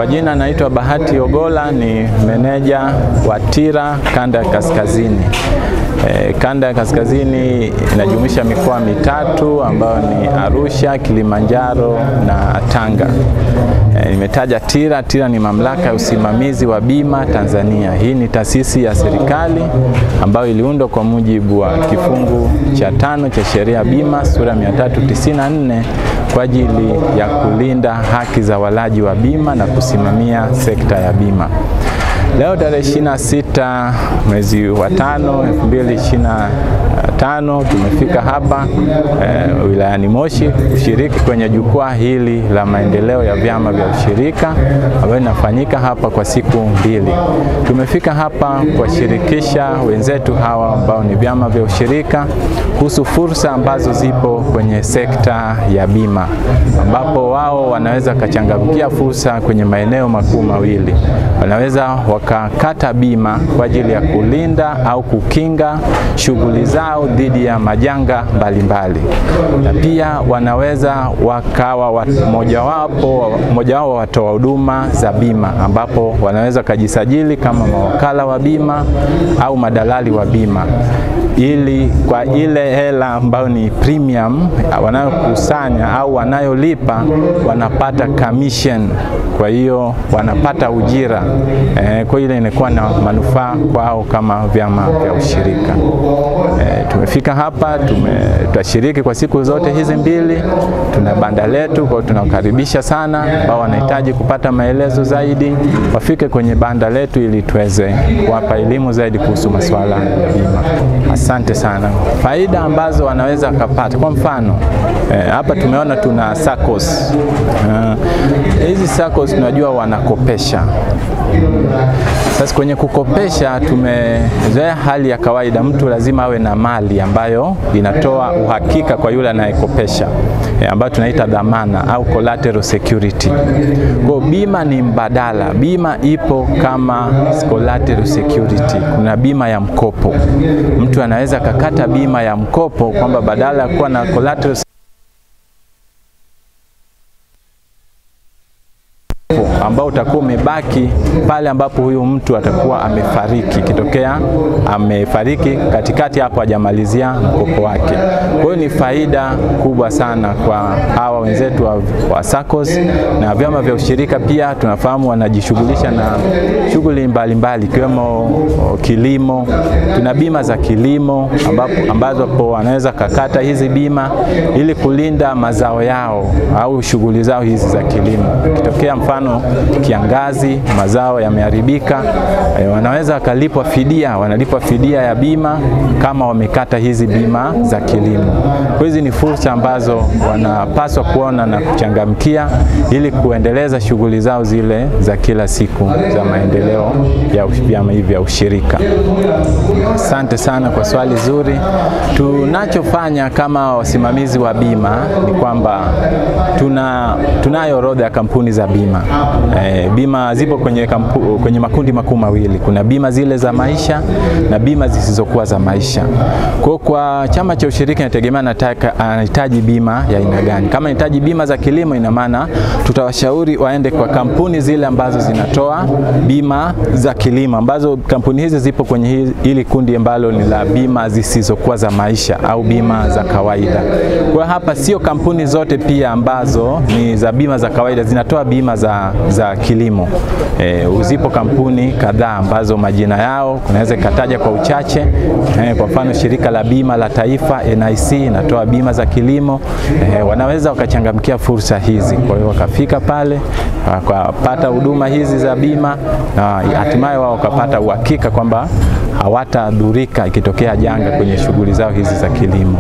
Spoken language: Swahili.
Kwa jina naitwa Bahati Ogola, ni meneja wa TIRA kanda ya kaskazini. Kanda ya kaskazini inajumuisha mikoa mitatu ambayo ni Arusha, Kilimanjaro na Tanga. Nimetaja TIRA. TIRA ni mamlaka ya usimamizi wa bima Tanzania. Hii ni taasisi ya serikali ambayo iliundwa kwa mujibu wa kifungu cha 5 cha sheria ya bima sura 394 kwa ajili ya kulinda haki za walaji wa bima na kusimamia sekta ya bima. Leo tarehe 26 mwezi wa 5 2025 tumefika hapa wilayani Moshi kushiriki kwenye jukwaa hili la maendeleo ya vyama vya ushirika ambayo inafanyika hapa kwa siku 2. Tumefika hapa kuwashirikisha wenzetu hawa ambao ni vyama vya ushirika kuhusu fursa ambazo zipo kwenye sekta ya bima, ambapo wao wanaweza kachangamkia fursa kwenye maeneo makuu mawili. Wanaweza wakakata bima kwa ajili ya kulinda au kukinga shughuli zao dhidi ya majanga mbalimbali, na pia wanaweza wakawa mmoja wao watoa huduma za bima, ambapo wanaweza kujisajili kama mawakala wa bima au madalali wa bima, ili kwa ile hela ambayo ni premium wanayokusanya au wanayolipa wanapata commission, kwa hiyo wanapata ujira. Kwa ile inakuwa na manufaa kwao kama vyama vya ushirika. Tumefika hapa, tutashiriki kwa siku zote hizi 2. Tuna banda letu, kwa tunakaribisha sana ambao wanahitaji kupata maelezo zaidi wafike kwenye banda letu ili tuweze kuwapa elimu zaidi kuhusu masuala ya bima. Asante sana. Faida ambazo wanaweza kupata, kwa mfano hapa tumeona tuna SACCOS. Hizi SACCOS tunajua wanakopesha. Sasa kwenye kukopesha tumezoea hali ya kawaida, mtu lazima awe na mali ambayo inatoa uhakika kwa yule anayekopesha, ambayo tunaita dhamana au collateral security. Kwa bima ni mbadala. Bima ipo kama collateral security. Kuna bima ya mkopo. Mtu anaweza kakata bima ya mkopo kwamba badala ya kuwa na collateral ambao utakuwa umebaki pale ambapo huyu mtu atakuwa amefariki, kitokea amefariki katikati hapo hajamalizia mkopo wake. Kwa hiyo ni faida kubwa sana kwa hawa wenzetu wa SACCOS na vyama vya ushirika. Pia tunafahamu wanajishughulisha na shughuli mbalimbali ikiwemo kilimo. Tuna bima za kilimo ambazo wanaweza kakata hizi bima ili kulinda mazao yao au shughuli zao hizi za kilimo. Kitokea mfano kiangazi, mazao yameharibika, wanaweza wakalipwa fidia, wanalipwa fidia ya bima kama wamekata hizi bima za kilimo. Kwa hizi ni fursa ambazo wanapaswa kuona na kuchangamkia ili kuendeleza shughuli zao zile za kila siku za maendeleo ya vyama hivi vya ushirika. Asante sana kwa swali zuri. Tunachofanya kama wasimamizi wa bima ni kwamba tunayo orodha ya kampuni za bima. Bima zipo kwenye makundi makuu mawili. Kuna bima zile za maisha na bima zisizokuwa za maisha. Kwa chama cha ushirika inategemea anahitaji bima ya aina gani. Kama anahitaji bima za kilimo, ina maana tutawashauri waende kwa kampuni zile ambazo zinatoa bima za kilimo, ambazo kampuni hizi zipo kwenye hili kundi ambalo ni la bima zisizokuwa za maisha au bima za kawaida. Kwa hapa sio kampuni zote pia ambazo ni za bima za kawaida zinatoa bima za kilimo. Zipo kampuni kadhaa ambazo majina yao kunaweza kataja kwa uchache. Kwa mfano shirika la bima la taifa NIC inatoa bima za kilimo. Wanaweza wakachangamkia fursa hizi, kwa hiyo wakafika pale wakapata huduma hizi za bima na hatimaye wao wakapata uhakika kwamba hawatadhurika ikitokea janga kwenye shughuli zao hizi za kilimo.